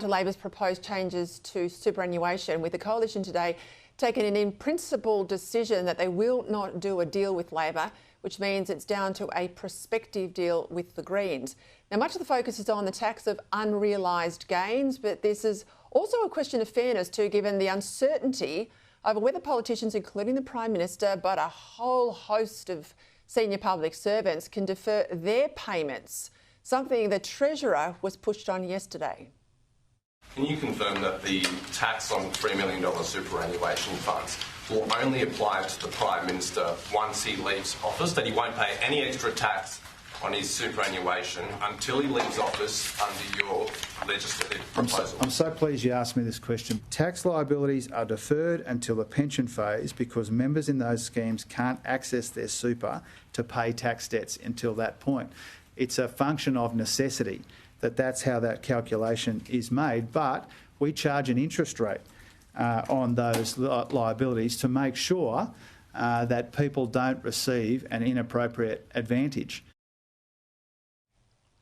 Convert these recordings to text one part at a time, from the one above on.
To Labor's proposed changes to superannuation, with the coalition today taking an in-principle decision that they will not do a deal with Labor, which means it's down to a prospective deal with the Greens. Now, much of the focus is on the tax of unrealised gains, but this is also a question of fairness too, given the uncertainty over whether politicians, including the Prime Minister, but a whole host of senior public servants, can defer their payments, something the Treasurer was pushed on yesterday. Can you confirm that the tax on $3 million superannuation funds will only apply to the Prime Minister once he leaves office, that he won't pay any extra tax on his superannuation until he leaves office under your legislative proposal? I'm so pleased you asked me this question. Tax liabilities are deferred until the pension phase because members in those schemes can't access their super to pay tax debts until that point. It's a function of necessity. That's how that calculation is made, but we charge an interest rate on those liabilities to make sure that people don't receive an inappropriate advantage.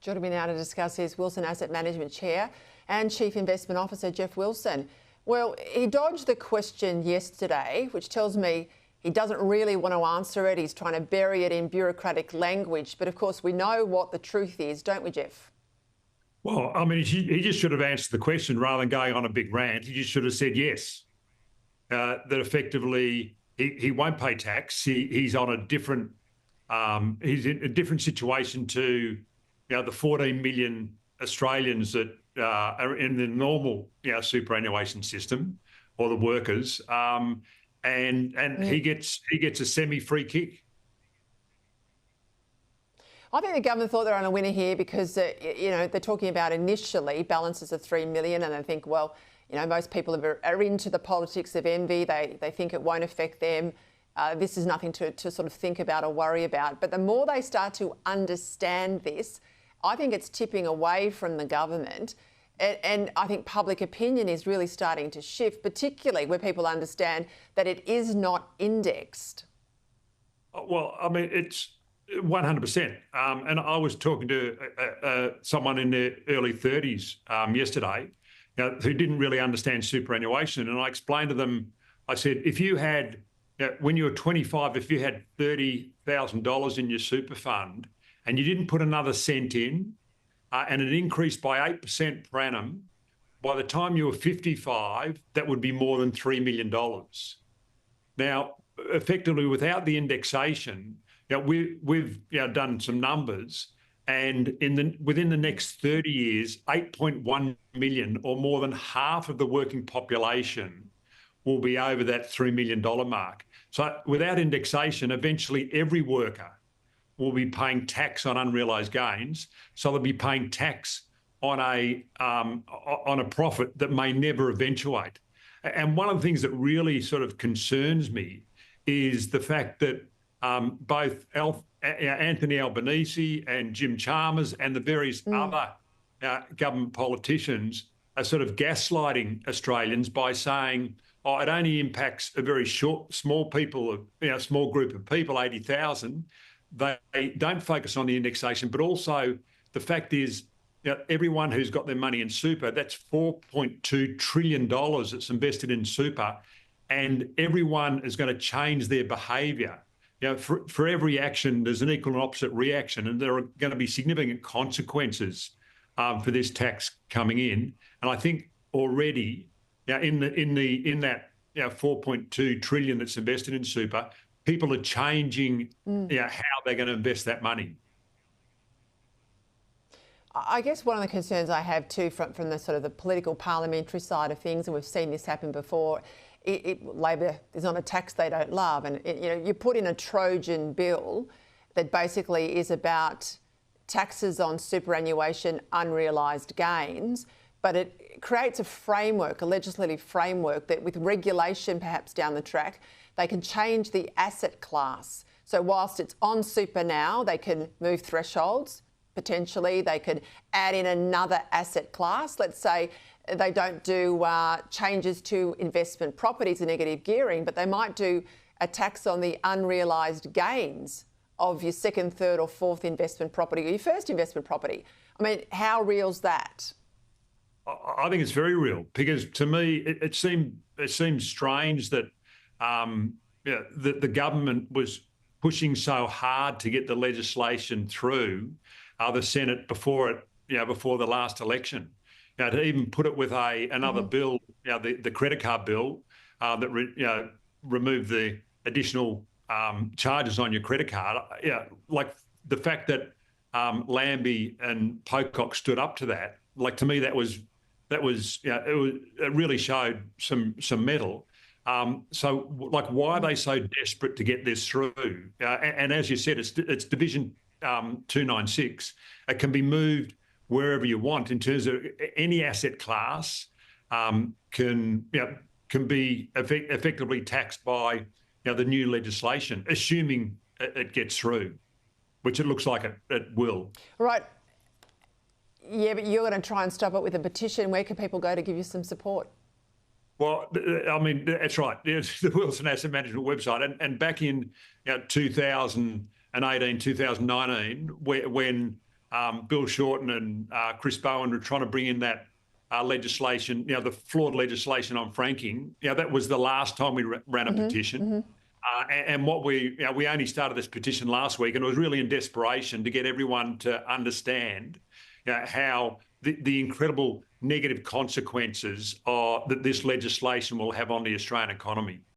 Joining me now to discuss is Wilson Asset Management Chair and Chief Investment Officer Geoff Wilson. Well, he dodged the question yesterday, which tells me he doesn't really want to answer it. He's trying to bury it in bureaucratic language, but of course we know what the truth is, don't we, Geoff? Well, I mean, he just should have answered the question rather than going on a big rant. He just should have said yes, that effectively he won't pay tax. He's on a different, he's in a different situation to, the 14 million Australians that are in the normal, superannuation system, or the workers, and he gets a semi-free kick. I think the government thought they were on a winner here because, they're talking about initially balances of $3 million, and they think, well, most people are into the politics of envy. They think it won't affect them. This is nothing to sort of think about or worry about. But the more they start to understand this, I think it's tipping away from the government. And I think public opinion is really starting to shift, particularly where people understand that it is not indexed. Well, I mean, it's 100%. And I was talking to someone in their early 30s yesterday, who didn't really understand superannuation. And I explained to them, I said, if you had, when you were 25, if you had $30,000 in your super fund and you didn't put another cent in, and it increased by 8% per annum, by the time you were 55, that would be more than $3 million. Now, effectively, without the indexation, we've done some numbers, and within the next 30 years, 8.1 million, or more than half of the working population, will be over that $3 million mark. So without indexation, eventually every worker will be paying tax on unrealised gains. So they'll be paying tax on a profit that may never eventuate. And one of the things that really sort of concerns me is the fact that both Anthony Albanese and Jim Chalmers and the various other government politicians are sort of gaslighting Australians by saying, oh, it only impacts a very small group of people, 80,000. They don't focus on the indexation, but also the fact is, everyone who's got their money in super, that's $4.2 trillion that's invested in super, and everyone is going to change their behaviour. For every action, there's an equal and opposite reaction, and there are going to be significant consequences for this tax coming in. And I think already, in that 4.2 trillion that's invested in super, people are changing how they're going to invest that money. I guess one of the concerns I have too from the sort of the political parliamentary side of things, and we've seen this happen before, Labor is on a tax they don't love, and you put in a Trojan bill that basically is about taxes on superannuation unrealised gains, but it creates a framework, a legislative framework that with regulation perhaps down the track, they can change the asset class. So whilst it's on super now, they can move thresholds. Potentially, they could add in another asset class. Let's say they don't do changes to investment properties and negative gearing, but they might do a tax on the unrealised gains of your second, third or fourth investment property or your first investment property. I mean, how real's that? I think it's very real, because to me it seemed strange that the government was pushing so hard to get the legislation through the Senate before the last election. To even put it with another bill, the credit card bill that removed the additional charges on your credit card. Like the fact that Lambie and Pocock stood up to that. Like, to me, it really showed some mettle. So, like, why are they so desperate to get this through? And as you said, it's Division 296. It can be moved wherever you want in terms of any asset class can be effectively taxed by the new legislation, assuming it gets through, which it looks like it will. Right. Yeah, but you're going to try and stop it with a petition. Where can people go to give you some support? Well, I mean, that's right. It's the Wilson Asset Management website. And back in 2018, 2019, when Bill Shorten and Chris Bowen were trying to bring in that legislation, the flawed legislation on franking, that was the last time we ran a petition. And what we only started this petition last week, and it was really in desperation to get everyone to understand how the incredible negative consequences that this legislation will have on the Australian economy.